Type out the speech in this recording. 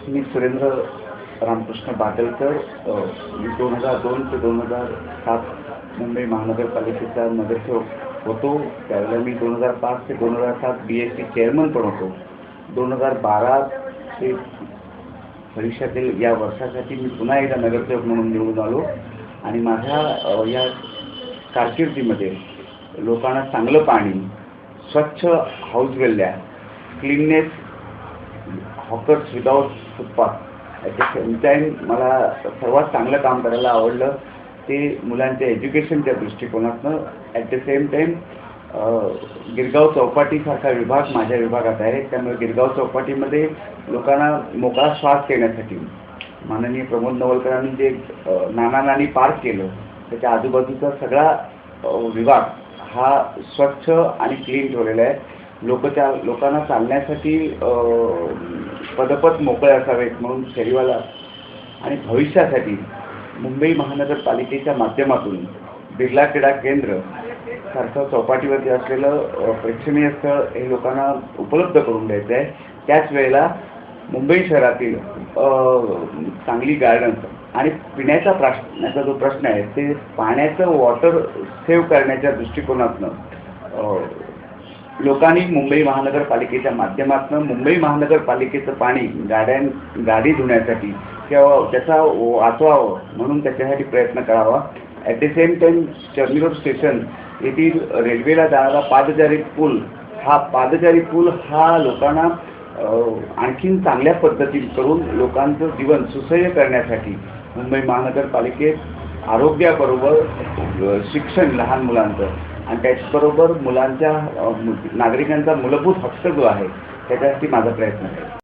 मी सुरेंद्र रामकृष्ण बाटलकर, मी 2002 ते 2007 मुंबई महानगरपालिकेचा नगरसेवक होतो। त्यावेळेला मी 2005 ते 2007 BSC चेअरमन पण होतो। 2012 ते भविष्यातील या वर्षासाठी मी पुन्हा एकदा नगरसेवक म्हणून निवडून आलो आणि माझ्या या कारकिर्दीमध्ये लोकांना चांगलं पाणी, स्वच्छ हाऊस गल्ल्या, cleanliness, hawkers without footpath, at the same time मला सर्वात चांगलं काम करायला आवडलं ते मुलांच्या एज्युकेशनच्या दृष्टिकोनातनं। At the same time Girgaon चौपाटीसारखा विभाग माझ्या विभागात आहे, त्यामुळे गिरगाव चौपाटीमध्ये लोकांना मोकळा श्वास घेण्यासाठी माननीय प्रमोद नवलकरांनी जे नाना नानी पार्क केलं, त्याच्या आजूबाजूचा सगळा विभाग हा स्वच्छ आणि क्लीन ठेवलेला आहे। लोकांना चालण्यासाठी पदपथ मोकळे असावेत म्हणून फेरीवाला आणि भविष्यासाठी मुंबई महानगरपालिकेच्या माध्यमातून बिर्ला क्रीडा केंद्र सारखं चौपाटीवरती असलेलं प्रेक्षणीय स्थळ हे लोकांना उपलब्ध करून द्यायचं आहे। त्याच वेळेला मुंबई शहरातील चांगली गार्डन्स आणि पिण्याचा जो प्रश्न आहे ते पाण्याचं वॉटर सेव्ह करण्याच्या दृष्टिकोनातनं लोकांनी मुंबई महानगरपालिकेच्या माध्यमातून मुंबई महानगरपालिकेचं पाणी गाडी धुण्यासाठी किंवा त्याचा वाचवावं म्हणून त्याच्यासाठी प्रयत्न करावा। At the same time Charni road station येथील रेल्वेला जाणारा पादचारी पूल हा लोकांना आणखीन चांगल्या पद्धतीने करून लोकांचं जीवन सुसह्य करण्यासाठी मुंबई महानगरपालिकेत आरोग्याबरोबर शिक्षण लहान मुलांचं आणि त्याचबरोबर नागरिकांचा मूलभूत हक्क जो आहे त्याच्यासाठी माझा प्रयत्न आहे।